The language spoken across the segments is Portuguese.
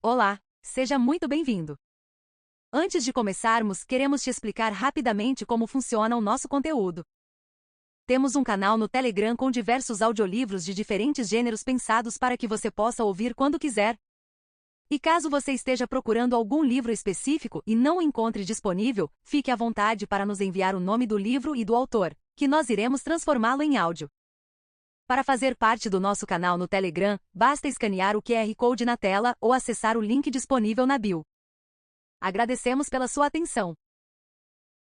Olá, seja muito bem-vindo. Antes de começarmos, queremos te explicar rapidamente como funciona o nosso conteúdo. Temos um canal no Telegram com diversos audiolivros de diferentes gêneros pensados para que você possa ouvir quando quiser. E caso você esteja procurando algum livro específico e não o encontre disponível, fique à vontade para nos enviar o nome do livro e do autor, que nós iremos transformá-lo em áudio. Para fazer parte do nosso canal no Telegram, basta escanear o QR Code na tela ou acessar o link disponível na bio. Agradecemos pela sua atenção.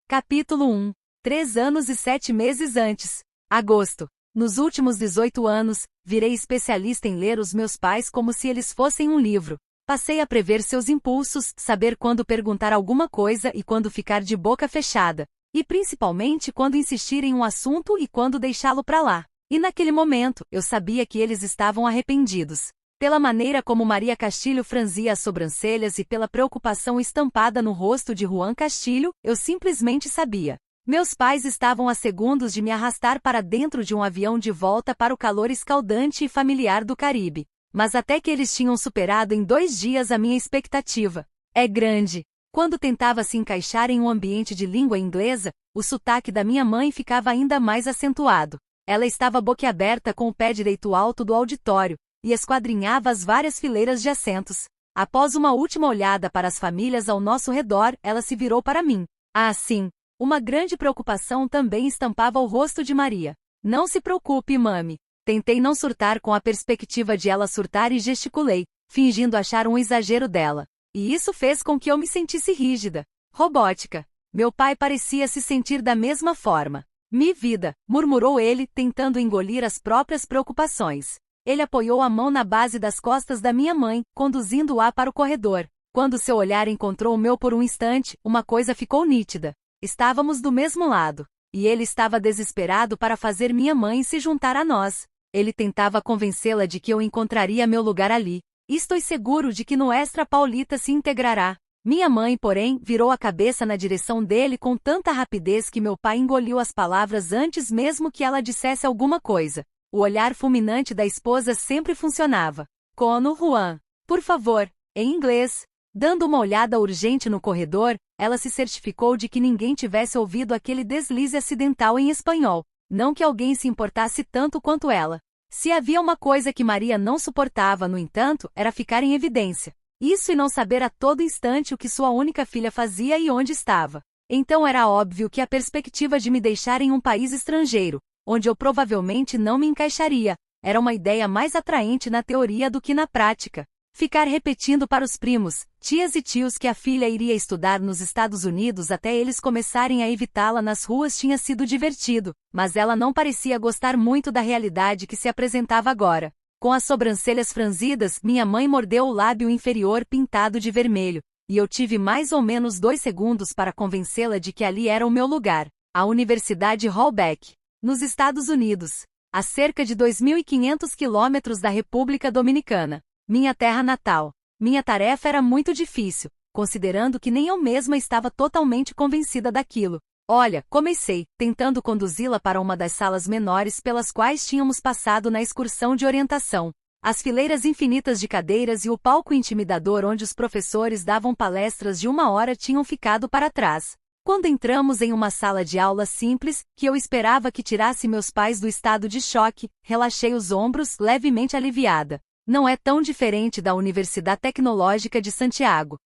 Capítulo 1. 3 anos e 7 meses antes. Agosto. Nos últimos 18 anos, virei especialista em ler os meus pais como se eles fossem um livro. Passei a prever seus impulsos, saber quando perguntar alguma coisa e quando ficar de boca fechada. E principalmente quando insistir em um assunto e quando deixá-lo para lá. E naquele momento, eu sabia que eles estavam arrependidos. Pela maneira como Maria Castilho franzia as sobrancelhas e pela preocupação estampada no rosto de Juan Castilho, eu simplesmente sabia. Meus pais estavam a segundos de me arrastar para dentro de um avião de volta para o calor escaldante e familiar do Caribe. Mas até que eles tinham superado em 2 dias a minha expectativa. É grande. Quando tentava se encaixar em um ambiente de língua inglesa, o sotaque da minha mãe ficava ainda mais acentuado. Ela estava boquiaberta com o pé direito alto do auditório, e esquadrinhava as várias fileiras de assentos. Após uma última olhada para as famílias ao nosso redor, ela se virou para mim. Ah, sim. Uma grande preocupação também estampava o rosto de Maria. Não se preocupe, mami. Tentei não surtar com a perspectiva de ela surtar e gesticulei, fingindo achar um exagero dela. E isso fez com que eu me sentisse rígida. Robótica. Meu pai parecia se sentir da mesma forma. Mi vida, murmurou ele, tentando engolir as próprias preocupações. Ele apoiou a mão na base das costas da minha mãe, conduzindo-a para o corredor. Quando seu olhar encontrou o meu por um instante, uma coisa ficou nítida. Estávamos do mesmo lado. E ele estava desesperado para fazer minha mãe se juntar a nós. Ele tentava convencê-la de que eu encontraria meu lugar ali. Estou seguro de que no Extra Paulita se integrará. Minha mãe, porém, virou a cabeça na direção dele com tanta rapidez que meu pai engoliu as palavras antes mesmo que ela dissesse alguma coisa. O olhar fulminante da esposa sempre funcionava. Cono Juan. Por favor, em inglês. Dando uma olhada urgente no corredor, ela se certificou de que ninguém tivesse ouvido aquele deslize acidental em espanhol. Não que alguém se importasse tanto quanto ela. Se havia uma coisa que Maria não suportava, no entanto, era ficar em evidência. Isso e não saber a todo instante o que sua única filha fazia e onde estava. Então era óbvio que a perspectiva de me deixar em um país estrangeiro, onde eu provavelmente não me encaixaria, era uma ideia mais atraente na teoria do que na prática. Ficar repetindo para os primos, tias e tios que a filha iria estudar nos Estados Unidos até eles começarem a evitá-la nas ruas tinha sido divertido, mas ela não parecia gostar muito da realidade que se apresentava agora. Com as sobrancelhas franzidas, minha mãe mordeu o lábio inferior pintado de vermelho, e eu tive mais ou menos 2 segundos para convencê-la de que ali era o meu lugar, a Universidade Hallback, nos Estados Unidos, a cerca de 2.500 quilômetros da República Dominicana, minha terra natal. Minha tarefa era muito difícil, considerando que nem eu mesma estava totalmente convencida daquilo. Olha, comecei, tentando conduzi-la para uma das salas menores pelas quais tínhamos passado na excursão de orientação. As fileiras infinitas de cadeiras e o palco intimidador onde os professores davam palestras de 1 hora tinham ficado para trás. Quando entramos em uma sala de aula simples, que eu esperava que tirasse meus pais do estado de choque, relaxei os ombros, levemente aliviada. Não é tão diferente da Universidade Tecnológica de Santiago,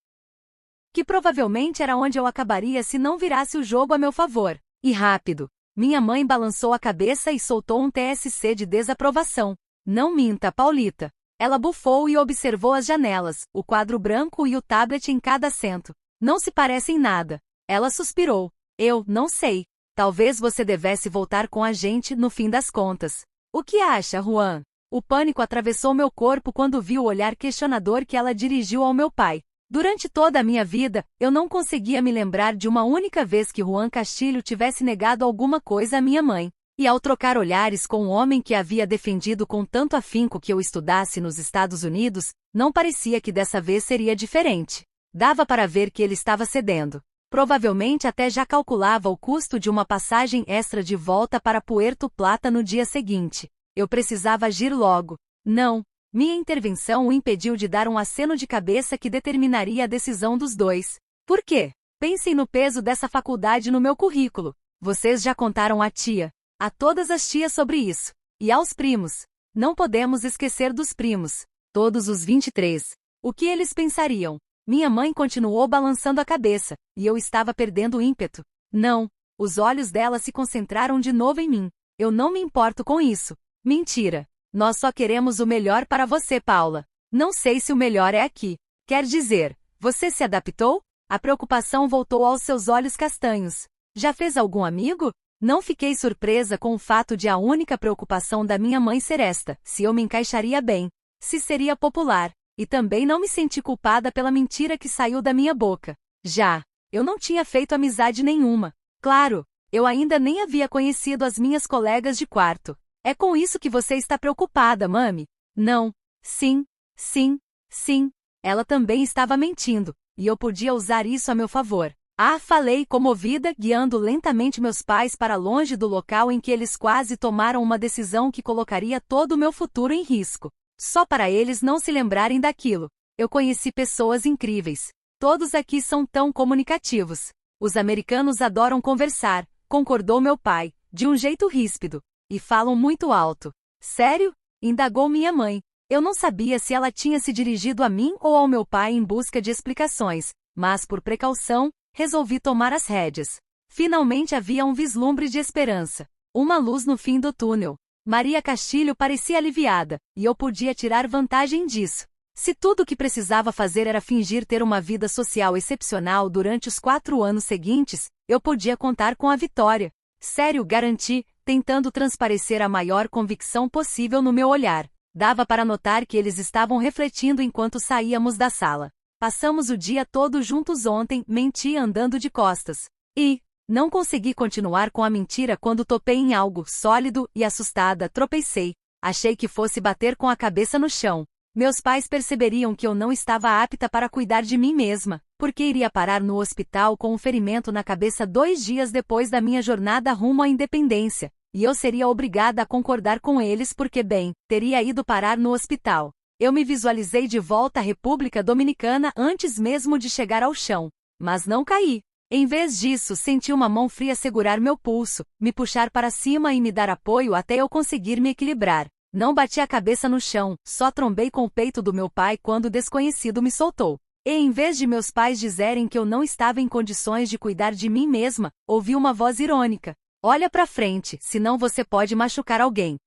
que provavelmente era onde eu acabaria se não virasse o jogo a meu favor. E rápido. Minha mãe balançou a cabeça e soltou um TSC de desaprovação. Não minta, Paulita. Ela bufou e observou as janelas, o quadro branco e o tablet em cada assento. Não se parecem nada. Ela suspirou. Eu, não sei. Talvez você devesse voltar com a gente no fim das contas. O que acha, Juan? O pânico atravessou meu corpo quando vi o olhar questionador que ela dirigiu ao meu pai. Durante toda a minha vida, eu não conseguia me lembrar de uma única vez que Juan Castilho tivesse negado alguma coisa à minha mãe. E ao trocar olhares com o homem que havia defendido com tanto afinco que eu estudasse nos Estados Unidos, não parecia que dessa vez seria diferente. Dava para ver que ele estava cedendo. Provavelmente até já calculava o custo de uma passagem extra de volta para Puerto Plata no dia seguinte. Eu precisava agir logo. Não, Minha intervenção o impediu de dar um aceno de cabeça que determinaria a decisão dos dois. Por quê? Pensem no peso dessa faculdade no meu currículo. Vocês já contaram à tia, a todas as tias sobre isso. E aos primos. Não podemos esquecer dos primos. Todos os 23. O que eles pensariam? Minha mãe continuou balançando a cabeça, e eu estava perdendo o ímpeto. Não. Os olhos dela se concentraram de novo em mim. Eu não me importo com isso. Mentira. Nós só queremos o melhor para você, Paula. Não sei se o melhor é aqui. Quer dizer, você se adaptou? A preocupação voltou aos seus olhos castanhos. Já fez algum amigo? Não fiquei surpresa com o fato de a única preocupação da minha mãe ser esta, se eu me encaixaria bem, se seria popular, e também não me senti culpada pela mentira que saiu da minha boca. Já, eu não tinha feito amizade nenhuma. Claro, eu ainda nem havia conhecido as minhas colegas de quarto. É com isso que você está preocupada, mami? Não. Sim, sim, sim. Ela também estava mentindo, e eu podia usar isso a meu favor. Falei comovida, guiando lentamente meus pais para longe do local em que eles quase tomaram uma decisão que colocaria todo o meu futuro em risco. Só para eles não se lembrarem daquilo. Eu conheci pessoas incríveis. Todos aqui são tão comunicativos. Os americanos adoram conversar, concordou meu pai, de um jeito ríspido. E falam muito alto. Sério? Indagou minha mãe. Eu não sabia se ela tinha se dirigido a mim ou ao meu pai em busca de explicações, mas por precaução, resolvi tomar as rédeas. Finalmente havia um vislumbre de esperança. Uma luz no fim do túnel. Maria Castilho parecia aliviada, e eu podia tirar vantagem disso. Se tudo o que precisava fazer era fingir ter uma vida social excepcional durante os 4 anos seguintes, eu podia contar com a vitória. Sério, garanti, tentando transparecer a maior convicção possível no meu olhar. Dava para notar que eles estavam refletindo enquanto saíamos da sala. Passamos o dia todo juntos ontem, menti andando de costas. E não consegui continuar com a mentira quando topei em algo sólido e assustada, tropecei. Achei que fosse bater com a cabeça no chão. Meus pais perceberiam que eu não estava apta para cuidar de mim mesma, porque iria parar no hospital com um ferimento na cabeça 2 dias depois da minha jornada rumo à independência, e eu seria obrigada a concordar com eles porque, bem, teria ido parar no hospital. Eu me visualizei de volta à República Dominicana antes mesmo de chegar ao chão, mas não caí. Em vez disso, senti uma mão fria segurar meu pulso, me puxar para cima e me dar apoio até eu conseguir me equilibrar. Não bati a cabeça no chão, só trombei com o peito do meu pai quando o desconhecido me soltou. E em vez de meus pais dizerem que eu não estava em condições de cuidar de mim mesma, ouvi uma voz irônica. Olha pra frente, senão você pode machucar alguém.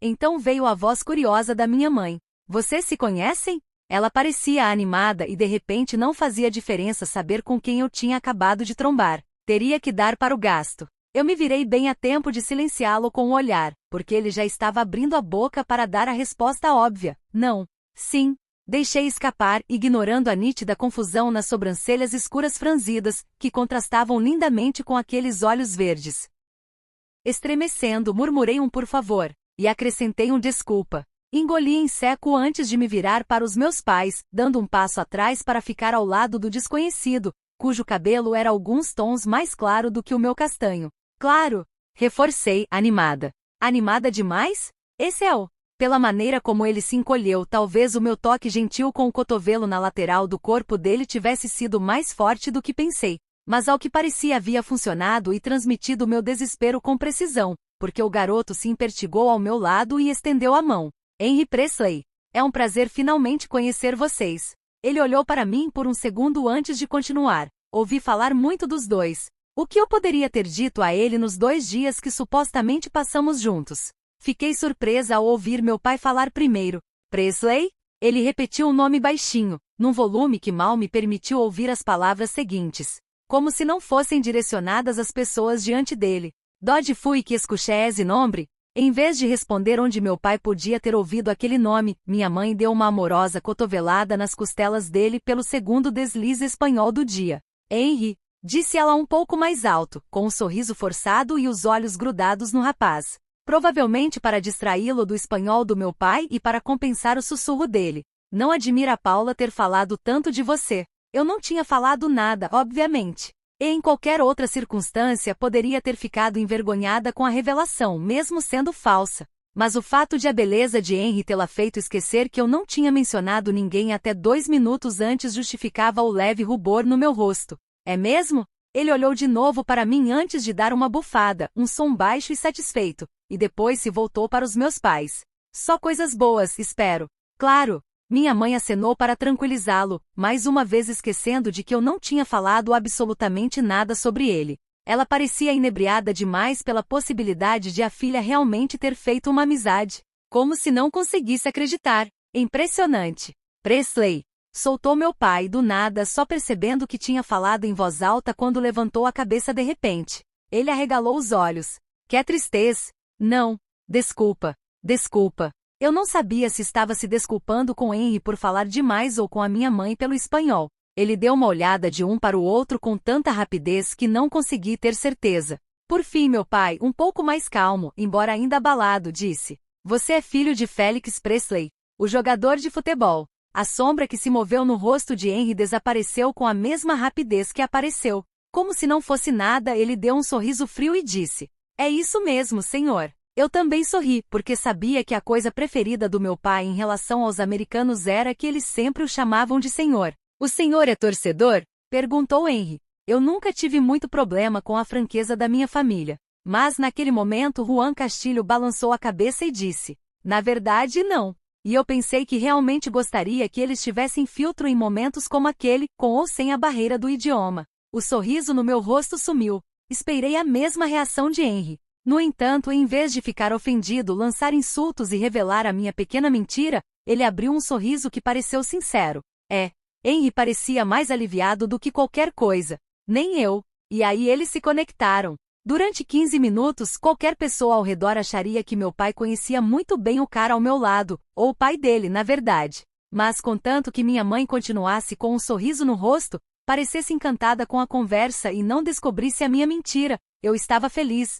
Então veio a voz curiosa da minha mãe. Vocês se conhecem? Ela parecia animada e de repente não fazia diferença saber com quem eu tinha acabado de trombar. Teria que dar para o gasto. Eu me virei bem a tempo de silenciá-lo com o olhar, porque ele já estava abrindo a boca para dar a resposta óbvia. Não. Sim. Deixei escapar, ignorando a nítida confusão nas sobrancelhas escuras franzidas, que contrastavam lindamente com aqueles olhos verdes. Estremecendo, murmurei um por favor, e acrescentei um desculpa. Engoli em seco antes de me virar para os meus pais, dando um passo atrás para ficar ao lado do desconhecido, cujo cabelo era alguns tons mais claro do que o meu castanho. Claro! Reforcei, animada. Animada demais? Esse é o... Pela maneira como ele se encolheu, talvez o meu toque gentil com o cotovelo na lateral do corpo dele tivesse sido mais forte do que pensei. Mas ao que parecia havia funcionado e transmitido meu desespero com precisão, porque o garoto se impertigou ao meu lado e estendeu a mão. Henry Presley. É um prazer finalmente conhecer vocês. Ele olhou para mim por um segundo antes de continuar. Ouvi falar muito dos dois. O que eu poderia ter dito a ele nos 2 dias que supostamente passamos juntos? Fiquei surpresa ao ouvir meu pai falar primeiro. Presley? Ele repetiu o nome baixinho, num volume que mal me permitiu ouvir as palavras seguintes, como se não fossem direcionadas às pessoas diante dele. Dode fui que escuché esse nome? Em vez de responder onde meu pai podia ter ouvido aquele nome, minha mãe deu uma amorosa cotovelada nas costelas dele pelo segundo deslize espanhol do dia. Henry, disse ela um pouco mais alto, com um sorriso forçado e os olhos grudados no rapaz. Provavelmente para distraí-lo do espanhol do meu pai e para compensar o sussurro dele. Não admira Paula ter falado tanto de você. Eu não tinha falado nada, obviamente. E em qualquer outra circunstância poderia ter ficado envergonhada com a revelação, mesmo sendo falsa. Mas o fato de a beleza de Henry tê-la feito esquecer que eu não tinha mencionado ninguém até 2 minutos antes justificava o leve rubor no meu rosto. É mesmo? Ele olhou de novo para mim antes de dar uma bufada, um som baixo e satisfeito, e depois se voltou para os meus pais. Só coisas boas, espero. Claro. Minha mãe acenou para tranquilizá-lo, mais uma vez esquecendo de que eu não tinha falado absolutamente nada sobre ele. Ela parecia inebriada demais pela possibilidade de a filha realmente ter feito uma amizade. Como se não conseguisse acreditar. Impressionante. Presley. Soltou meu pai do nada, só percebendo que tinha falado em voz alta quando levantou a cabeça de repente. Ele arregalou os olhos. Que tristeza. Não. Desculpa. Desculpa. Eu não sabia se estava se desculpando com Henry por falar demais ou com a minha mãe pelo espanhol. Ele deu uma olhada de um para o outro com tanta rapidez que não consegui ter certeza. Por fim, meu pai, um pouco mais calmo, embora ainda abalado, disse: Você é filho de Félix Presley, o jogador de futebol. A sombra que se moveu no rosto de Henry desapareceu com a mesma rapidez que apareceu. Como se não fosse nada, ele deu um sorriso frio e disse: É isso mesmo, senhor. Eu também sorri, porque sabia que a coisa preferida do meu pai em relação aos americanos era que eles sempre o chamavam de senhor. O senhor é torcedor? Perguntou Henry. Eu nunca tive muito problema com a franqueza da minha família. Mas naquele momento Juan Castilho balançou a cabeça e disse: Na verdade, não. E eu pensei que realmente gostaria que eles tivessem filtro em momentos como aquele, com ou sem a barreira do idioma. O sorriso no meu rosto sumiu. Esperei a mesma reação de Henry. No entanto, em vez de ficar ofendido, lançar insultos e revelar a minha pequena mentira, ele abriu um sorriso que pareceu sincero. Henry parecia mais aliviado do que qualquer coisa. Nem eu. E aí eles se conectaram. Durante 15 minutos, qualquer pessoa ao redor acharia que meu pai conhecia muito bem o cara ao meu lado, ou o pai dele, na verdade. Mas contanto que minha mãe continuasse com um sorriso no rosto, parecesse encantada com a conversa e não descobrisse a minha mentira, eu estava feliz.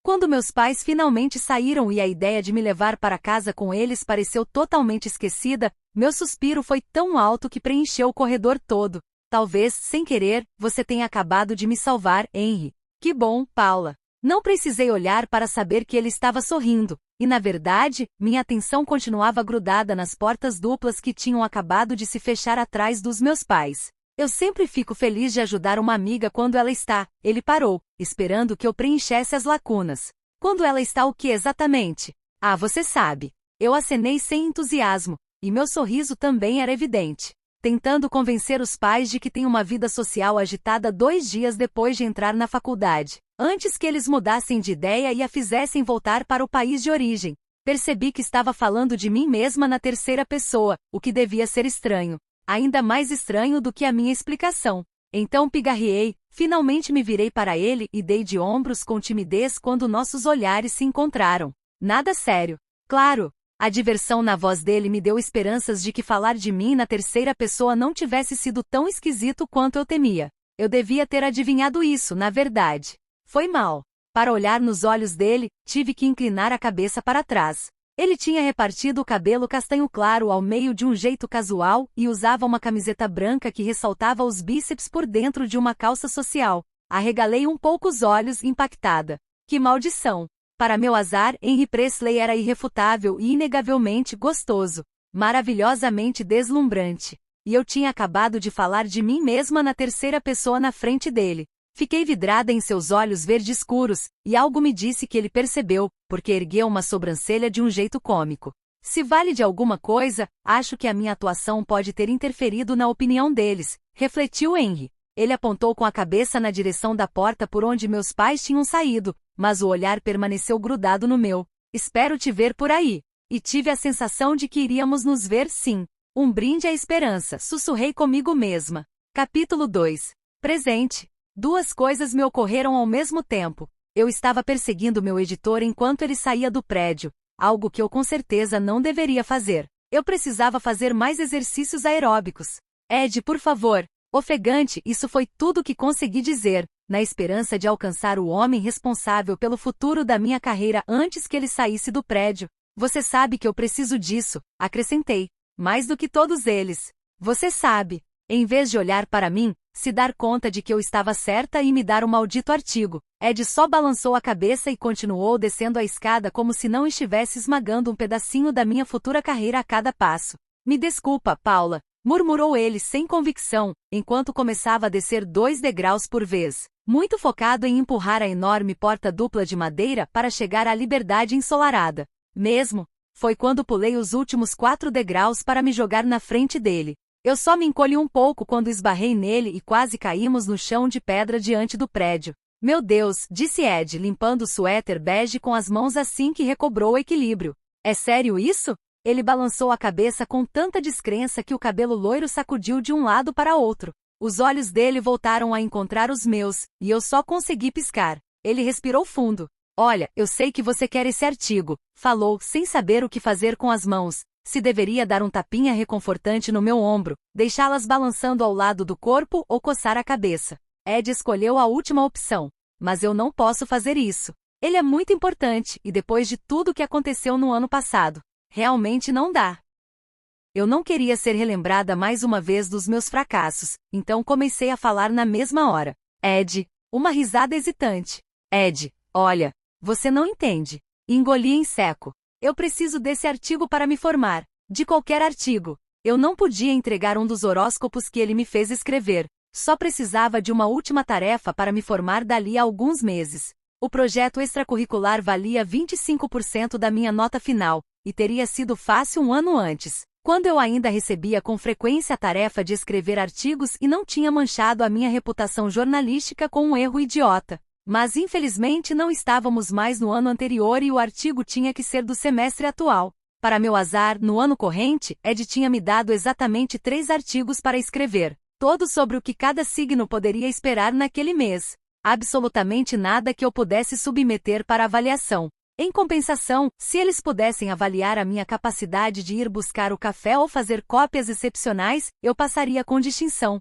Quando meus pais finalmente saíram e a ideia de me levar para casa com eles pareceu totalmente esquecida, meu suspiro foi tão alto que preencheu o corredor todo. Talvez, sem querer, você tenha acabado de me salvar, Henry. Que bom, Paula. Não precisei olhar para saber que ele estava sorrindo, e na verdade, minha atenção continuava grudada nas portas duplas que tinham acabado de se fechar atrás dos meus pais. Eu sempre fico feliz de ajudar uma amiga quando ela está. Ele parou, esperando que eu preenchesse as lacunas. Quando ela está o que exatamente? Ah, você sabe. Eu acenei sem entusiasmo, e meu sorriso também era evidente. Tentando convencer os pais de que tem uma vida social agitada 2 dias depois de entrar na faculdade, antes que eles mudassem de ideia e a fizessem voltar para o país de origem. Percebi que estava falando de mim mesma na terceira pessoa, o que devia ser estranho. Ainda mais estranho do que a minha explicação. Então pigarreei, finalmente me virei para ele e dei de ombros com timidez quando nossos olhares se encontraram. Nada sério. Claro. A diversão na voz dele me deu esperanças de que falar de mim na terceira pessoa não tivesse sido tão esquisito quanto eu temia. Eu devia ter adivinhado isso, na verdade. Foi mal. Para olhar nos olhos dele, tive que inclinar a cabeça para trás. Ele tinha repartido o cabelo castanho claro ao meio de um jeito casual e usava uma camiseta branca que ressaltava os bíceps por dentro de uma calça social. Arregalei um pouco os olhos, impactada. Que maldição! Para meu azar, Henry Presley era irrefutável e inegavelmente gostoso. Maravilhosamente deslumbrante. E eu tinha acabado de falar de mim mesma na terceira pessoa na frente dele. Fiquei vidrada em seus olhos verde escuros, e algo me disse que ele percebeu, porque ergueu uma sobrancelha de um jeito cômico. Se vale de alguma coisa, acho que a minha atuação pode ter interferido na opinião deles, refletiu Henry. Ele apontou com a cabeça na direção da porta por onde meus pais tinham saído, mas o olhar permaneceu grudado no meu. Espero te ver por aí. E tive a sensação de que iríamos nos ver sim. Um brinde à esperança, sussurrei comigo mesma. Capítulo 2. Presente. 2 coisas me ocorreram ao mesmo tempo. Eu estava perseguindo meu editor enquanto ele saía do prédio, algo que eu com certeza não deveria fazer. Eu precisava fazer mais exercícios aeróbicos. Ed, por favor. Ofegante, isso foi tudo que consegui dizer, na esperança de alcançar o homem responsável pelo futuro da minha carreira antes que ele saísse do prédio. Você sabe que eu preciso disso, acrescentei. Mais do que todos eles. Você sabe. Em vez de olhar para mim, se dar conta de que eu estava certa e me dar o maldito artigo. Ed só balançou a cabeça e continuou descendo a escada como se não estivesse esmagando um pedacinho da minha futura carreira a cada passo. Me desculpa, Paula, murmurou ele sem convicção, enquanto começava a descer 2 degraus por vez, muito focado em empurrar a enorme porta dupla de madeira para chegar à liberdade ensolarada. Mesmo, foi quando pulei os últimos 4 degraus para me jogar na frente dele. Eu só me encolhi um pouco quando esbarrei nele e quase caímos no chão de pedra diante do prédio. Meu Deus, disse Ed, limpando o suéter bege com as mãos assim que recobrou o equilíbrio. É sério isso? Ele balançou a cabeça com tanta descrença que o cabelo loiro sacudiu de um lado para outro. Os olhos dele voltaram a encontrar os meus, e eu só consegui piscar. Ele respirou fundo. Olha, eu sei que você quer esse artigo, falou, sem saber o que fazer com as mãos. Se deveria dar um tapinha reconfortante no meu ombro, deixá-las balançando ao lado do corpo ou coçar a cabeça. Ed escolheu a última opção. Mas eu não posso fazer isso. Ele é muito importante, e depois de tudo que aconteceu no ano passado, realmente não dá. Eu não queria ser relembrada mais uma vez dos meus fracassos, então comecei a falar na mesma hora. Ed, uma risada hesitante. Ed, olha, você não entende. Engoli em seco. Eu preciso desse artigo para me formar. De qualquer artigo. Eu não podia entregar um dos horóscopos que ele me fez escrever. Só precisava de uma última tarefa para me formar dali a alguns meses. O projeto extracurricular valia 25% da minha nota final, e teria sido fácil um ano antes, quando eu ainda recebia com frequência a tarefa de escrever artigos e não tinha manchado a minha reputação jornalística com um erro idiota. Mas infelizmente não estávamos mais no ano anterior e o artigo tinha que ser do semestre atual. Para meu azar, no ano corrente, Ed tinha me dado exatamente 3 artigos para escrever, todos sobre o que cada signo poderia esperar naquele mês. Absolutamente nada que eu pudesse submeter para avaliação. Em compensação, se eles pudessem avaliar a minha capacidade de ir buscar o café ou fazer cópias excepcionais, eu passaria com distinção.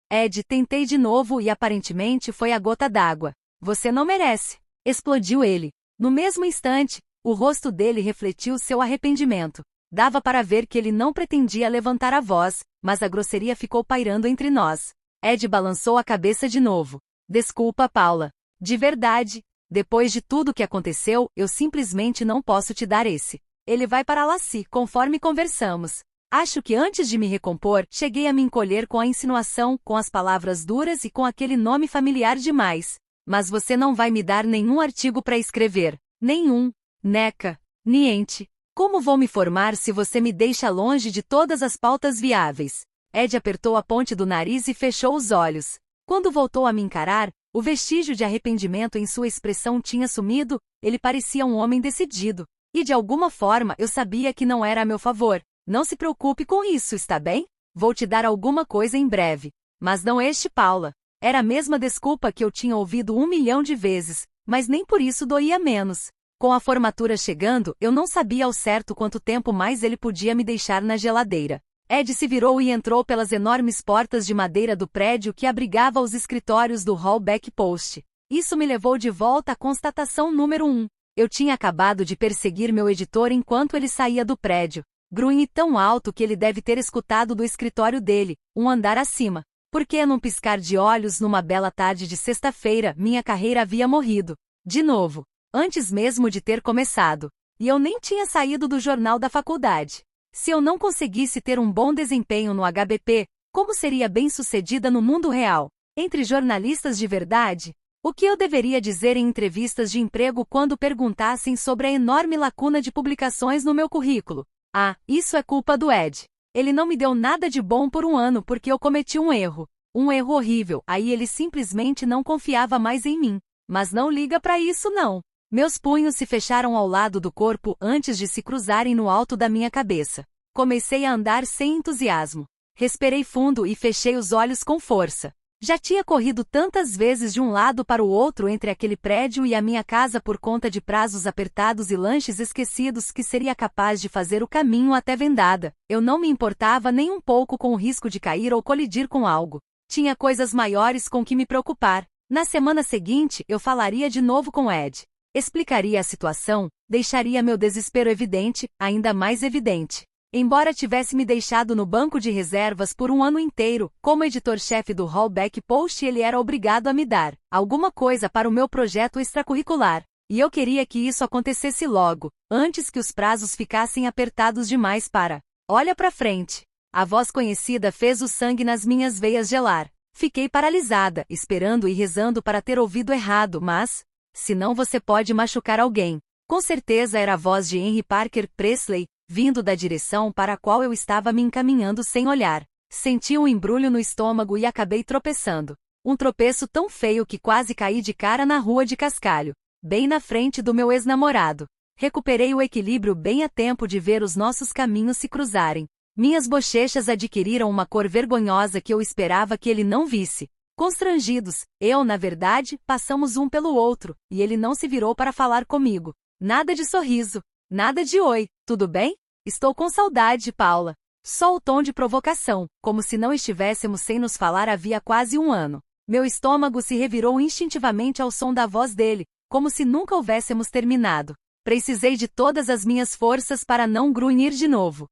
Ed, tentei de novo e aparentemente foi a gota d'água. Você não merece. Explodiu ele. No mesmo instante, o rosto dele refletiu seu arrependimento. Dava para ver que ele não pretendia levantar a voz, mas a grosseria ficou pairando entre nós. Ed balançou a cabeça de novo. Desculpa, Paula. De verdade, depois de tudo que aconteceu, eu simplesmente não posso te dar esse. Ele vai para Lassie, conforme conversamos. Acho que antes de me recompor, cheguei a me encolher com a insinuação, com as palavras duras e com aquele nome familiar demais. Mas você não vai me dar nenhum artigo para escrever. Nenhum. Neca. Niente. Como vou me formar se você me deixa longe de todas as pautas viáveis? Ed apertou a ponte do nariz e fechou os olhos. Quando voltou a me encarar, o vestígio de arrependimento em sua expressão tinha sumido, ele parecia um homem decidido. E de alguma forma eu sabia que não era a meu favor. Não se preocupe com isso, está bem? Vou te dar alguma coisa em breve. Mas não este, Paula. Era a mesma desculpa que eu tinha ouvido 1 milhão de vezes, mas nem por isso doía menos. Com a formatura chegando, eu não sabia ao certo quanto tempo mais ele podia me deixar na geladeira. Ed se virou e entrou pelas enormes portas de madeira do prédio que abrigava os escritórios do Hall Back Post. Isso me levou de volta à constatação número 1. Eu tinha acabado de perseguir meu editor enquanto ele saía do prédio. Grunhi tão alto que ele deve ter escutado do escritório dele, um andar acima. Porque num piscar de olhos numa bela tarde de sexta-feira, minha carreira havia morrido. De novo. Antes mesmo de ter começado. E eu nem tinha saído do jornal da faculdade. Se eu não conseguisse ter um bom desempenho no HBP, como seria bem-sucedida no mundo real? Entre jornalistas de verdade? O que eu deveria dizer em entrevistas de emprego quando perguntassem sobre a enorme lacuna de publicações no meu currículo? Ah, isso é culpa do Ed. Ele não me deu nada de bom por um ano porque eu cometi um erro. Um erro horrível, aí ele simplesmente não confiava mais em mim. Mas não liga pra isso não. Meus punhos se fecharam ao lado do corpo antes de se cruzarem no alto da minha cabeça. Comecei a andar sem entusiasmo. Respirei fundo e fechei os olhos com força. Já tinha corrido tantas vezes de um lado para o outro entre aquele prédio e a minha casa por conta de prazos apertados e lanches esquecidos que seria capaz de fazer o caminho até Vendada. Eu não me importava nem um pouco com o risco de cair ou colidir com algo. Tinha coisas maiores com que me preocupar. Na semana seguinte, eu falaria de novo com Ed. Explicaria a situação, deixaria meu desespero evidente, ainda mais evidente. Embora tivesse me deixado no banco de reservas por um ano inteiro, como editor-chefe do Rollback Post, ele era obrigado a me dar alguma coisa para o meu projeto extracurricular. E eu queria que isso acontecesse logo, antes que os prazos ficassem apertados demais para... Olha pra frente. A voz conhecida fez o sangue nas minhas veias gelar. Fiquei paralisada, esperando e rezando para ter ouvido errado, mas... Senão você pode machucar alguém. Com certeza era a voz de Henry Parker Presley, vindo da direção para a qual eu estava me encaminhando sem olhar. Senti um embrulho no estômago e acabei tropeçando. Um tropeço tão feio que quase caí de cara na rua de cascalho, bem na frente do meu ex-namorado. Recuperei o equilíbrio bem a tempo de ver os nossos caminhos se cruzarem. Minhas bochechas adquiriram uma cor vergonhosa que eu esperava que ele não visse. Constrangidos, na verdade, passamos um pelo outro, e ele não se virou para falar comigo. Nada de sorriso, nada de oi, tudo bem? Estou com saudade, Paula. Só o tom de provocação, como se não estivéssemos sem nos falar havia quase um ano. Meu estômago se revirou instintivamente ao som da voz dele, como se nunca houvéssemos terminado. Precisei de todas as minhas forças para não grunhir de novo.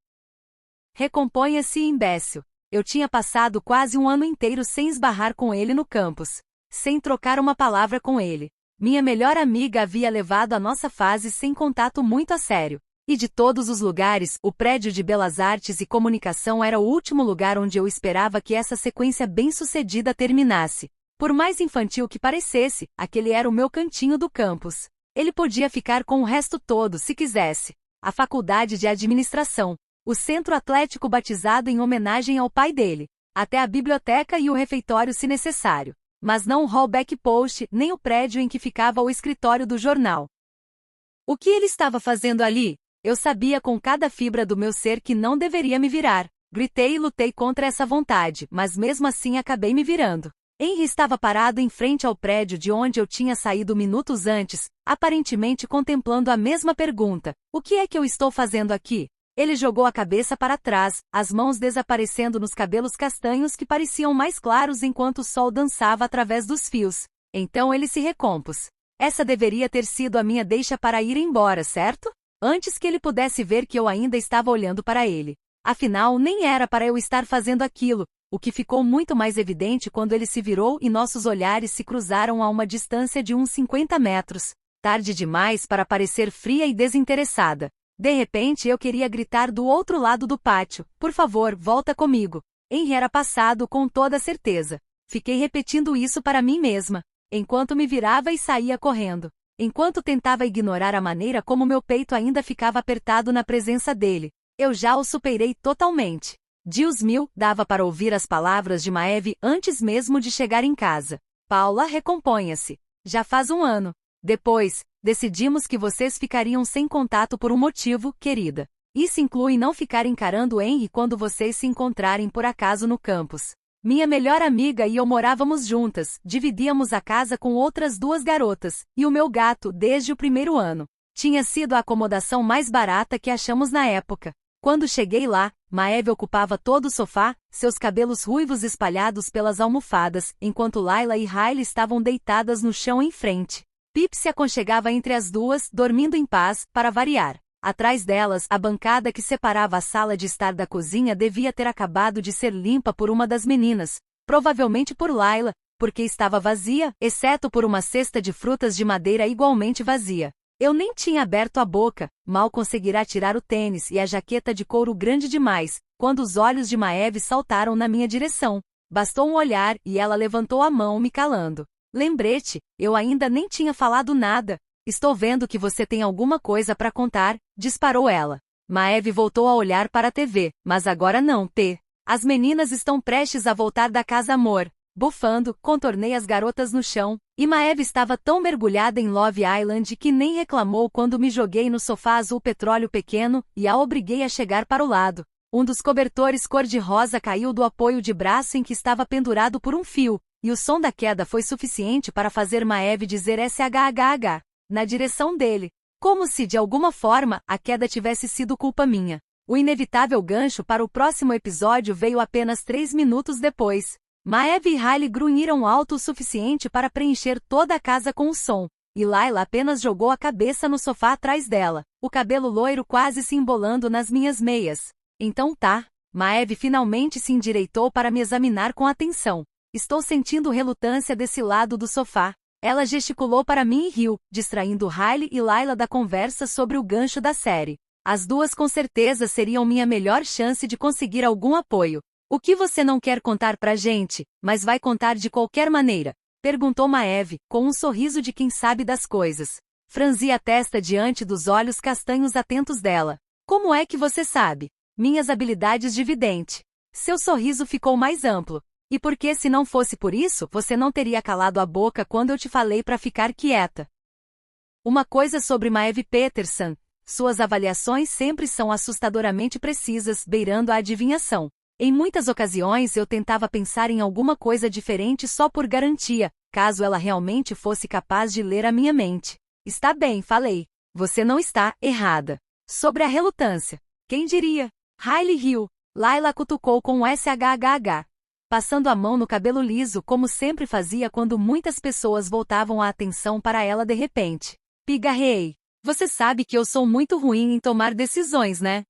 Recomponha-se, imbécil. Eu tinha passado quase um ano inteiro sem esbarrar com ele no campus, sem trocar uma palavra com ele. Minha melhor amiga havia levado a nossa fase sem contato muito a sério. E de todos os lugares, o prédio de Belas Artes e Comunicação era o último lugar onde eu esperava que essa sequência bem-sucedida terminasse. Por mais infantil que parecesse, aquele era o meu cantinho do campus. Ele podia ficar com o resto todo se quisesse. A faculdade de administração, o centro atlético batizado em homenagem ao pai dele, até a biblioteca e o refeitório se necessário. Mas não o Rollback Post, nem o prédio em que ficava o escritório do jornal. O que ele estava fazendo ali? Eu sabia com cada fibra do meu ser que não deveria me virar. Gritei e lutei contra essa vontade, mas mesmo assim acabei me virando. Henry estava parado em frente ao prédio de onde eu tinha saído minutos antes, aparentemente contemplando a mesma pergunta: o que é que eu estou fazendo aqui? Ele jogou a cabeça para trás, as mãos desaparecendo nos cabelos castanhos que pareciam mais claros enquanto o sol dançava através dos fios. Então ele se recompôs. Essa deveria ter sido a minha deixa para ir embora, certo? Antes que ele pudesse ver que eu ainda estava olhando para ele. Afinal, nem era para eu estar fazendo aquilo, o que ficou muito mais evidente quando ele se virou e nossos olhares se cruzaram a uma distância de uns 50 metros. Tarde demais para parecer fria e desinteressada. De repente eu queria gritar do outro lado do pátio: por favor, volta comigo. Henry era passado com toda certeza. Fiquei repetindo isso para mim mesma, enquanto me virava e saía correndo. Enquanto tentava ignorar a maneira como meu peito ainda ficava apertado na presença dele. Eu já o superei totalmente. Deus mil, dava para ouvir as palavras de Maeve antes mesmo de chegar em casa. Paula, recomponha-se. Já faz um ano. Depois, decidimos que vocês ficariam sem contato por um motivo, querida. Isso inclui não ficar encarando Henry quando vocês se encontrarem por acaso no campus. Minha melhor amiga e eu morávamos juntas, dividíamos a casa com outras 2 garotas, e o meu gato desde o primeiro ano. Tinha sido a acomodação mais barata que achamos na época. Quando cheguei lá, Maeve ocupava todo o sofá, seus cabelos ruivos espalhados pelas almofadas, enquanto Layla e Riley estavam deitadas no chão em frente. Pip se aconchegava entre as duas, dormindo em paz, para variar. Atrás delas, a bancada que separava a sala de estar da cozinha devia ter acabado de ser limpa por uma das meninas, provavelmente por Layla, porque estava vazia, exceto por uma cesta de frutas de madeira igualmente vazia. Eu nem tinha aberto a boca, mal conseguirá tirar o tênis e a jaqueta de couro grande demais, quando os olhos de Maeve saltaram na minha direção. Bastou um olhar e ela levantou a mão me calando. Lembrete, eu ainda nem tinha falado nada. Estou vendo que você tem alguma coisa para contar, disparou ela. Maeve voltou a olhar para a TV, mas agora não, T. As meninas estão prestes a voltar da casa amor. Bufando, contornei as garotas no chão, e Maeve estava tão mergulhada em Love Island que nem reclamou quando me joguei no sofá azul petróleo pequeno e a obriguei a chegar para o lado. Um dos cobertores cor-de-rosa caiu do apoio de braço em que estava pendurado por um fio, e o som da queda foi suficiente para fazer Maeve dizer SHHH, na direção dele, como se de alguma forma a queda tivesse sido culpa minha. O inevitável gancho para o próximo episódio veio apenas 3 minutos depois. Maeve e Riley grunhiram alto o suficiente para preencher toda a casa com o som, e Layla apenas jogou a cabeça no sofá atrás dela, o cabelo loiro quase se embolando nas minhas meias. Então tá. Maeve finalmente se endireitou para me examinar com atenção. Estou sentindo relutância desse lado do sofá. Ela gesticulou para mim e riu, distraindo Riley e Layla da conversa sobre o gancho da série. As duas com certeza seriam minha melhor chance de conseguir algum apoio. O que você não quer contar pra gente, mas vai contar de qualquer maneira? Perguntou Maeve, com um sorriso de quem sabe das coisas. Franzi a testa diante dos olhos castanhos atentos dela. Como é que você sabe? Minhas habilidades de vidente. Seu sorriso ficou mais amplo. E porque se não fosse por isso, você não teria calado a boca quando eu te falei para ficar quieta. Uma coisa sobre Maeve Peterson. Suas avaliações sempre são assustadoramente precisas, beirando a adivinhação. Em muitas ocasiões eu tentava pensar em alguma coisa diferente só por garantia, caso ela realmente fosse capaz de ler a minha mente. Está bem, falei. Você não está errada. Sobre a relutância. Quem diria? Riley riu. Layla cutucou com um SHHH. Passando a mão no cabelo liso como sempre fazia quando muitas pessoas voltavam a atenção para ela de repente. Pigarreei. Você sabe que eu sou muito ruim em tomar decisões, né?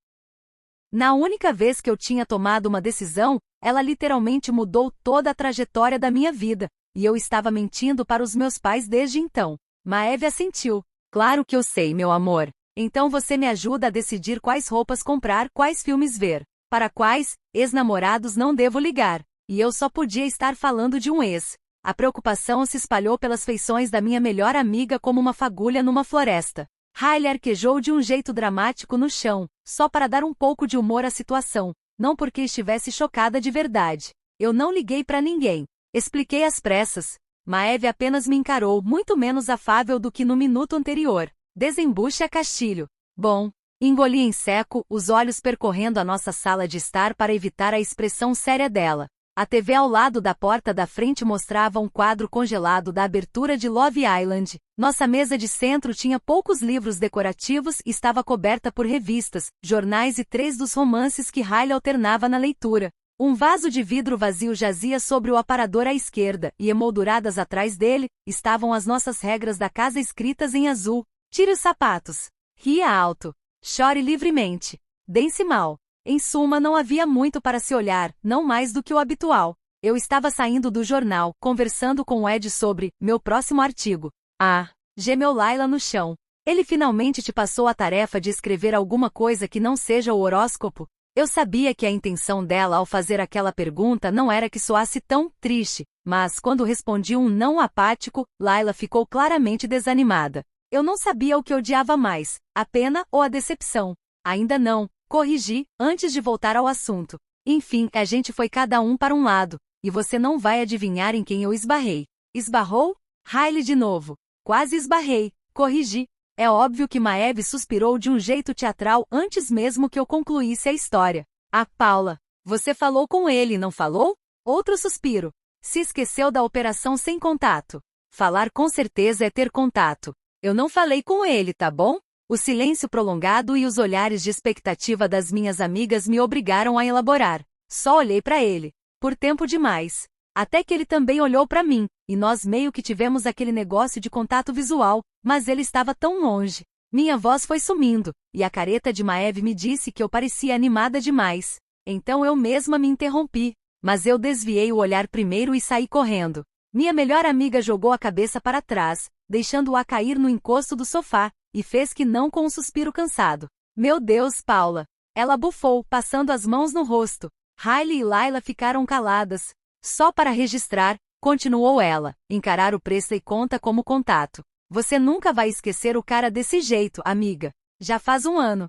Na única vez que eu tinha tomado uma decisão, ela literalmente mudou toda a trajetória da minha vida, e eu estava mentindo para os meus pais desde então. Maeve assentiu. Claro que eu sei, meu amor. Então você me ajuda a decidir quais roupas comprar, quais filmes ver. Para quais ex-namorados não devo ligar. E eu só podia estar falando de um ex. A preocupação se espalhou pelas feições da minha melhor amiga como uma fagulha numa floresta. Riley arquejou de um jeito dramático no chão, só para dar um pouco de humor à situação, não porque estivesse chocada de verdade. Eu não liguei para ninguém. Expliquei às pressas. Maeve apenas me encarou, muito menos afável do que no minuto anterior. Desembuche a Castilho. Bom. Engoli em seco, os olhos percorrendo a nossa sala de estar para evitar a expressão séria dela. A TV ao lado da porta da frente mostrava um quadro congelado da abertura de Love Island. Nossa mesa de centro tinha poucos livros decorativos e estava coberta por revistas, jornais e 3 dos romances que Riley alternava na leitura. Um vaso de vidro vazio jazia sobre o aparador à esquerda, e emolduradas atrás dele, estavam as nossas regras da casa escritas em azul. Tire os sapatos. Ria alto. Chore livremente. Dance mal. Em suma, não havia muito para se olhar, não mais do que o habitual. Eu estava saindo do jornal, conversando com o Ed sobre meu próximo artigo. Ah, gemeu Layla no chão. Ele finalmente te passou a tarefa de escrever alguma coisa que não seja o horóscopo? Eu sabia que a intenção dela ao fazer aquela pergunta não era que soasse tão triste, mas quando respondi um não apático, Layla ficou claramente desanimada. Eu não sabia o que odiava mais, a pena ou a decepção. Ainda não. Corrigi, antes de voltar ao assunto. Enfim, a gente foi cada um para um lado, e você não vai adivinhar em quem eu esbarrei. Esbarrou? Riley de novo. Quase esbarrei. Corrigi. É óbvio que Maeve suspirou de um jeito teatral antes mesmo que eu concluísse a história. Ah, Paula. Você falou com ele, não falou? Outro suspiro. Se esqueceu da operação sem contato. Falar com certeza é ter contato. Eu não falei com ele, tá bom? O silêncio prolongado e os olhares de expectativa das minhas amigas me obrigaram a elaborar. Só olhei para ele. Por tempo demais. Até que ele também olhou para mim, e nós meio que tivemos aquele negócio de contato visual, mas ele estava tão longe. Minha voz foi sumindo, e a careta de Maeve me disse que eu parecia animada demais. Então eu mesma me interrompi, mas eu desviei o olhar primeiro e saí correndo. Minha melhor amiga jogou a cabeça para trás, deixando-a cair no encosto do sofá, e fez que não com um suspiro cansado. Meu Deus, Paula! Ela bufou, passando as mãos no rosto. Riley e Layla ficaram caladas. Só para registrar, continuou ela, encarar o presta e conta como contato. Você nunca vai esquecer o cara desse jeito, amiga. Já faz um ano.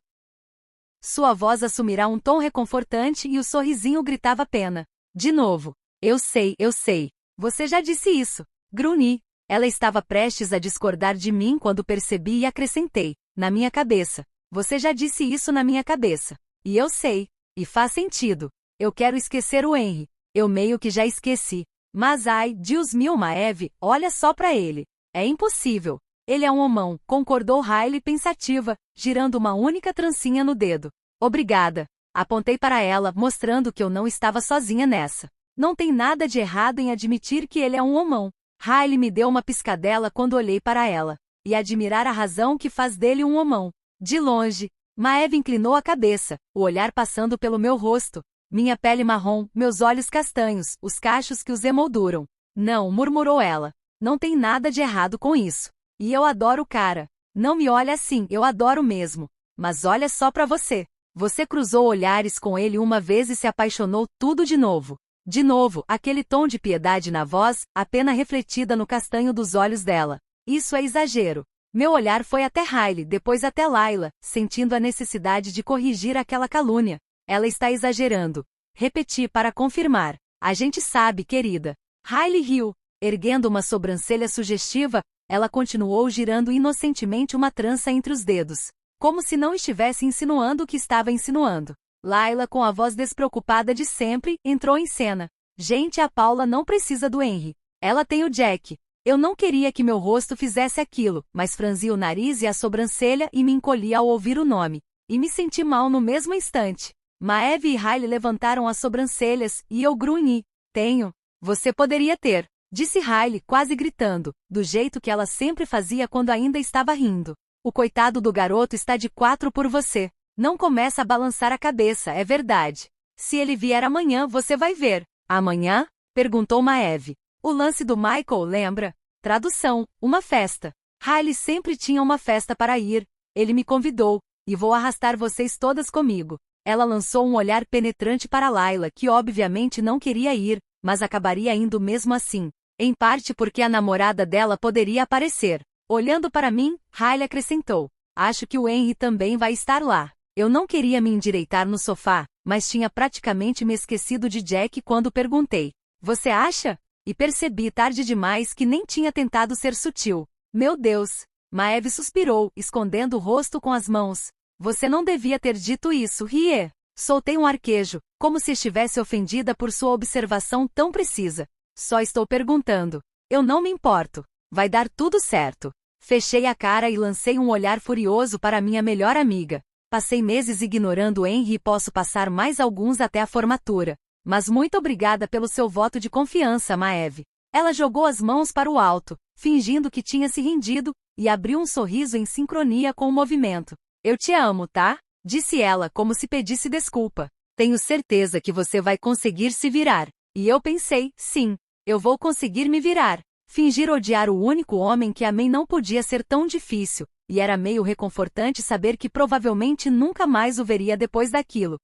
Sua voz assumirá um tom reconfortante e o sorrisinho gritava pena. De novo. Eu sei. Você já disse isso. Grunhi. Ela estava prestes a discordar de mim quando percebi e acrescentei. Na minha cabeça. Você já disse isso na minha cabeça. E eu sei. E faz sentido. Eu quero esquecer o Henry. Eu meio que já esqueci. Mas ai, Deus meu, Maeve, olha só pra ele. É impossível. Ele é um homão, concordou Riley pensativa, girando uma única trancinha no dedo. Obrigada. Apontei para ela, mostrando que eu não estava sozinha nessa. Não tem nada de errado em admitir que ele é um homão. Riley me deu uma piscadela quando olhei para ela. E admirar a razão que faz dele um homão. De longe. Maeve inclinou a cabeça, o olhar passando pelo meu rosto. Minha pele marrom, meus olhos castanhos, os cachos que os emolduram. Não, murmurou ela. Não tem nada de errado com isso. E eu adoro o cara. Não me olha assim, eu adoro mesmo. Mas olha só pra você. Você cruzou olhares com ele uma vez e se apaixonou tudo de novo. De novo, aquele tom de piedade na voz, a pena refletida no castanho dos olhos dela. Isso é exagero. Meu olhar foi até Riley, depois até Layla, sentindo a necessidade de corrigir aquela calúnia. Ela está exagerando. Repeti para confirmar. A gente sabe, querida. Riley riu. Erguendo uma sobrancelha sugestiva, ela continuou girando inocentemente uma trança entre os dedos. Como se não estivesse insinuando o que estava insinuando. Layla, com a voz despreocupada de sempre, entrou em cena. Gente, a Paula não precisa do Henry. Ela tem o Jack. Eu não queria que meu rosto fizesse aquilo, mas franzi o nariz e a sobrancelha e me encolhi ao ouvir o nome. E me senti mal no mesmo instante. Maeve e Riley levantaram as sobrancelhas, e eu grunhi. Tenho. Você poderia ter. Disse Riley, quase gritando, do jeito que ela sempre fazia quando ainda estava rindo. O coitado do garoto está de 4 por você. Não começa a balançar a cabeça, é verdade. Se ele vier amanhã, você vai ver. Amanhã? Perguntou Maeve. O lance do Michael, lembra? Tradução, uma festa. Riley sempre tinha uma festa para ir. Ele me convidou, e vou arrastar vocês todas comigo. Ela lançou um olhar penetrante para Layla, que obviamente não queria ir, mas acabaria indo mesmo assim. Em parte porque a namorada dela poderia aparecer. Olhando para mim, Riley acrescentou. Acho que o Henry também vai estar lá. Eu não queria me endireitar no sofá, mas tinha praticamente me esquecido de Jack quando perguntei. Você acha? E percebi tarde demais que nem tinha tentado ser sutil. Meu Deus! Maeve suspirou, escondendo o rosto com as mãos. Você não devia ter dito isso, Rie. Soltei um arquejo, como se estivesse ofendida por sua observação tão precisa. Só estou perguntando. Eu não me importo. Vai dar tudo certo. Fechei a cara e lancei um olhar furioso para minha melhor amiga. Passei meses ignorando Henry e posso passar mais alguns até a formatura. Mas muito obrigada pelo seu voto de confiança, Maeve. Ela jogou as mãos para o alto, fingindo que tinha se rendido, e abriu um sorriso em sincronia com o movimento. Eu te amo, tá? Disse ela como se pedisse desculpa. Tenho certeza que você vai conseguir se virar. E eu pensei, sim, eu vou conseguir me virar. Fingir odiar o único homem que amei não podia ser tão difícil, e era meio reconfortante saber que provavelmente nunca mais o veria depois daquilo.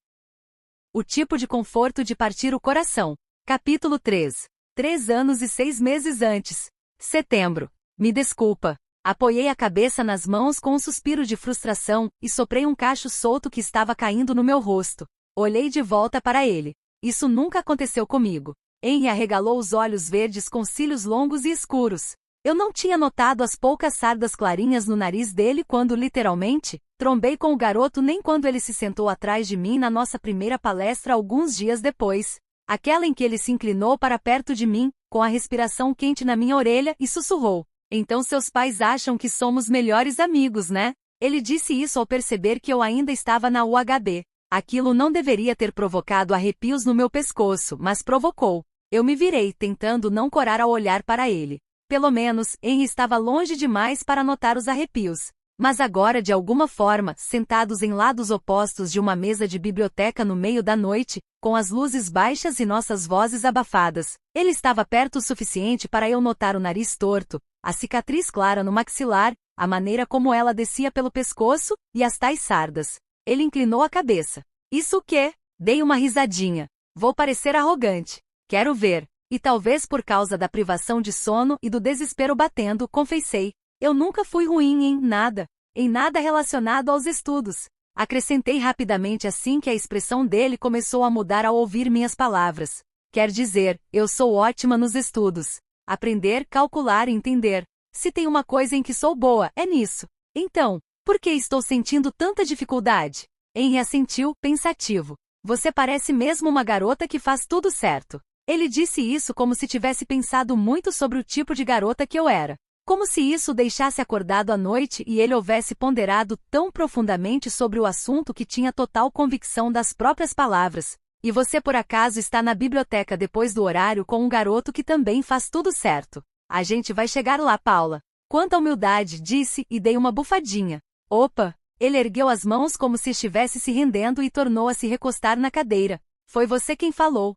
O tipo de conforto de partir o coração. Capítulo 3. 3 anos e 6 meses antes. Setembro. Me desculpa. Apoiei a cabeça nas mãos com um suspiro de frustração, e soprei um cacho solto que estava caindo no meu rosto. Olhei de volta para ele. Isso nunca aconteceu comigo. Henry arregalou os olhos verdes com cílios longos e escuros. Eu não tinha notado as poucas sardas clarinhas no nariz dele quando, literalmente, trombei com o garoto nem quando ele se sentou atrás de mim na nossa primeira palestra alguns dias depois. Aquela em que ele se inclinou para perto de mim, com a respiração quente na minha orelha, e sussurrou. Então seus pais acham que somos melhores amigos, né? Ele disse isso ao perceber que eu ainda estava na UHB. Aquilo não deveria ter provocado arrepios no meu pescoço, mas provocou. Eu me virei, tentando não corar ao olhar para ele. Pelo menos, Henry estava longe demais para notar os arrepios. Mas agora, de alguma forma, sentados em lados opostos de uma mesa de biblioteca no meio da noite, com as luzes baixas e nossas vozes abafadas, ele estava perto o suficiente para eu notar o nariz torto, a cicatriz clara no maxilar, a maneira como ela descia pelo pescoço, e as tais sardas. Ele inclinou a cabeça. Isso o quê? Dei uma risadinha. Vou parecer arrogante. Quero ver. E talvez por causa da privação de sono e do desespero batendo, confessei. Eu nunca fui ruim em nada relacionado aos estudos. Acrescentei rapidamente assim que a expressão dele começou a mudar ao ouvir minhas palavras. Quer dizer, eu sou ótima nos estudos. Aprender, calcular e entender. Se tem uma coisa em que sou boa, é nisso. Então, por que estou sentindo tanta dificuldade? Henry assentiu, pensativo. Você parece mesmo uma garota que faz tudo certo. Ele disse isso como se tivesse pensado muito sobre o tipo de garota que eu era. Como se isso o deixasse acordado à noite e ele houvesse ponderado tão profundamente sobre o assunto que tinha total convicção das próprias palavras. E você por acaso está na biblioteca depois do horário com um garoto que também faz tudo certo. A gente vai chegar lá, Paula. Quanta humildade, disse e dei uma bufadinha. Opa! Ele ergueu as mãos como se estivesse se rendendo e tornou a se recostar na cadeira. Foi você quem falou.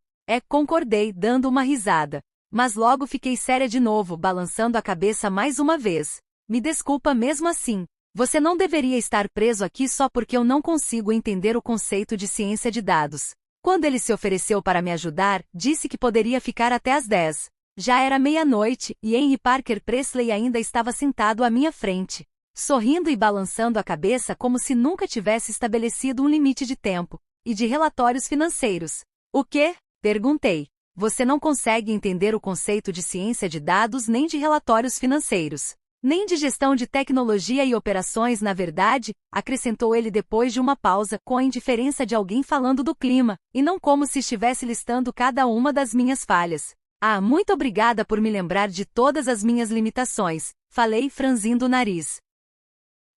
Concordei, dando uma risada. Mas logo fiquei séria de novo, balançando a cabeça mais uma vez. Me desculpa mesmo assim. Você não deveria estar preso aqui só porque eu não consigo entender o conceito de ciência de dados. Quando ele se ofereceu para me ajudar, disse que poderia ficar até às 10. Já era meia-noite, e Henry Parker Presley ainda estava sentado à minha frente, sorrindo e balançando a cabeça como se nunca tivesse estabelecido um limite de tempo e de relatórios financeiros. O quê? Perguntei. Você não consegue entender o conceito de ciência de dados nem de relatórios financeiros, nem de gestão de tecnologia e operações, na verdade, acrescentou ele depois de uma pausa, com a indiferença de alguém falando do clima, e não como se estivesse listando cada uma das minhas falhas. Muito obrigada por me lembrar de todas as minhas limitações, falei franzindo o nariz.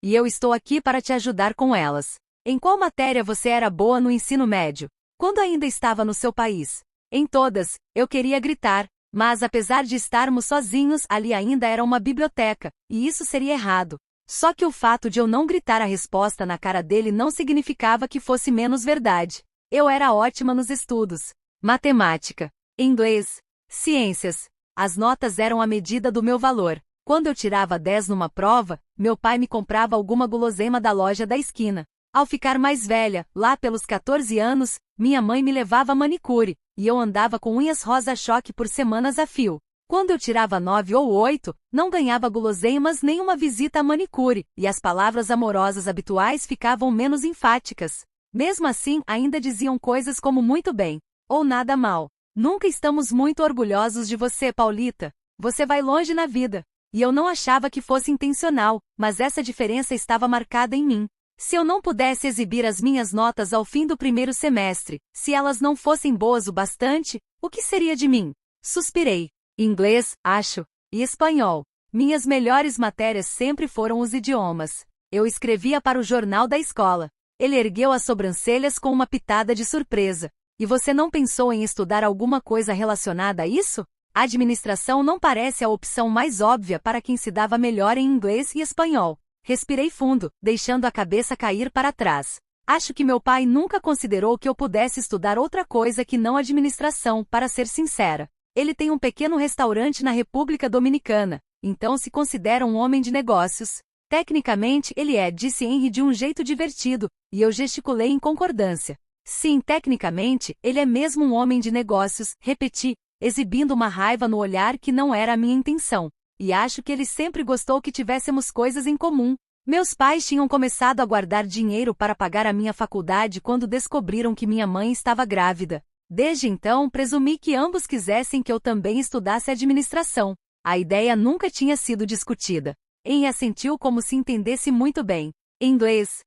E eu estou aqui para te ajudar com elas. Em qual matéria você era boa no ensino médio? Quando ainda estava no seu país? Em todas, eu queria gritar, mas apesar de estarmos sozinhos, ali ainda era uma biblioteca, e isso seria errado. Só que o fato de eu não gritar a resposta na cara dele não significava que fosse menos verdade. Eu era ótima nos estudos. Matemática, inglês, ciências. As notas eram a medida do meu valor. Quando eu tirava 10 numa prova, meu pai me comprava alguma guloseima da loja da esquina. Ao ficar mais velha, lá pelos 14 anos, minha mãe me levava a manicure, e eu andava com unhas rosa-choque por semanas a fio. Quando eu tirava 9 ou 8, não ganhava guloseimas nem uma visita à manicure, e as palavras amorosas habituais ficavam menos enfáticas. Mesmo assim, ainda diziam coisas como muito bem, ou nada mal. Nunca estamos muito orgulhosos de você, Paulita. Você vai longe na vida. E eu não achava que fosse intencional, mas essa diferença estava marcada em mim. Se eu não pudesse exibir as minhas notas ao fim do primeiro semestre, se elas não fossem boas o bastante, o que seria de mim? Suspirei. Inglês, acho, e espanhol. Minhas melhores matérias sempre foram os idiomas. Eu escrevia para o jornal da escola. Ele ergueu as sobrancelhas com uma pitada de surpresa. E você não pensou em estudar alguma coisa relacionada a isso? A administração não parece a opção mais óbvia para quem se dava melhor em inglês e espanhol. Respirei fundo, deixando a cabeça cair para trás. Acho que meu pai nunca considerou que eu pudesse estudar outra coisa que não administração, para ser sincera. Ele tem um pequeno restaurante na República Dominicana, então se considera um homem de negócios. Tecnicamente, ele disse Henry de um jeito divertido, e eu gesticulei em concordância. Sim, tecnicamente, ele é mesmo um homem de negócios, repeti, exibindo uma raiva no olhar que não era a minha intenção. E acho que ele sempre gostou que tivéssemos coisas em comum. Meus pais tinham começado a guardar dinheiro para pagar a minha faculdade quando descobriram que minha mãe estava grávida. Desde então, presumi que ambos quisessem que eu também estudasse administração. A ideia nunca tinha sido discutida. Henry assentiu como se entendesse muito bem. Inglês.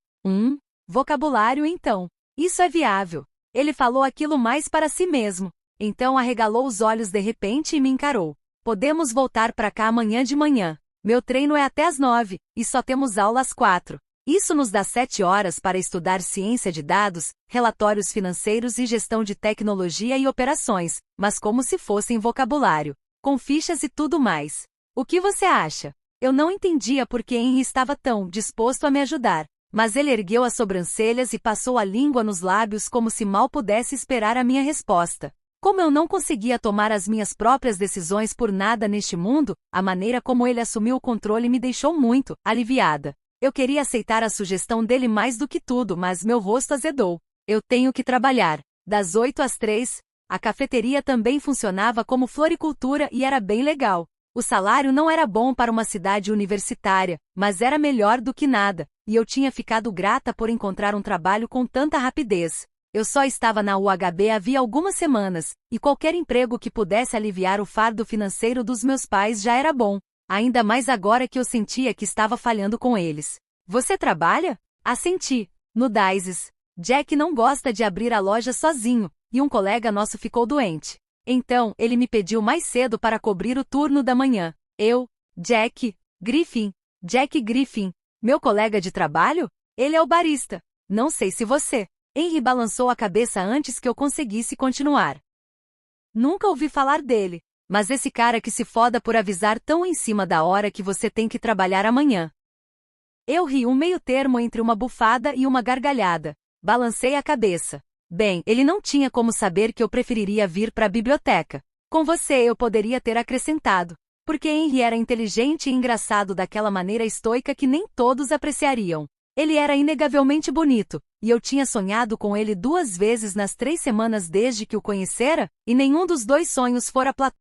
Vocabulário então. Isso é viável. Ele falou aquilo mais para si mesmo. Então arregalou os olhos de repente e me encarou. Podemos voltar para cá amanhã de manhã. Meu treino é até às 9, e só temos aula às 4. Isso nos dá 7 horas para estudar ciência de dados, relatórios financeiros e gestão de tecnologia e operações, mas como se fossem vocabulário, com fichas e tudo mais. O que você acha? Eu não entendia por que Henry estava tão disposto a me ajudar, mas ele ergueu as sobrancelhas e passou a língua nos lábios como se mal pudesse esperar a minha resposta. Como eu não conseguia tomar as minhas próprias decisões por nada neste mundo, a maneira como ele assumiu o controle me deixou muito aliviada. Eu queria aceitar a sugestão dele mais do que tudo, mas meu rosto azedou. Eu tenho que trabalhar. Das 8 às 3, a cafeteria também funcionava como floricultura e era bem legal. O salário não era bom para uma cidade universitária, mas era melhor do que nada, e eu tinha ficado grata por encontrar um trabalho com tanta rapidez. Eu só estava na UHB havia algumas semanas, e qualquer emprego que pudesse aliviar o fardo financeiro dos meus pais já era bom, ainda mais agora que eu sentia que estava falhando com eles. Você trabalha? Assenti. No Daises. Jack não gosta de abrir a loja sozinho, e um colega nosso ficou doente. Então, ele me pediu mais cedo para cobrir o turno da manhã. Jack Griffin, meu colega de trabalho? Ele é o barista. Não sei se você... Henry balançou a cabeça antes que eu conseguisse continuar. Nunca ouvi falar dele, mas esse cara que se foda por avisar tão em cima da hora que você tem que trabalhar amanhã. Eu ri um meio termo entre uma bufada e uma gargalhada. Balancei a cabeça. Bem, ele não tinha como saber que eu preferiria vir para a biblioteca. Com você eu poderia ter acrescentado. Porque Henry era inteligente e engraçado daquela maneira estoica que nem todos apreciariam. Ele era inegavelmente bonito, e eu tinha sonhado com ele 2 vezes nas 3 semanas desde que o conhecera, e nenhum dos 2 sonhos fora platônico.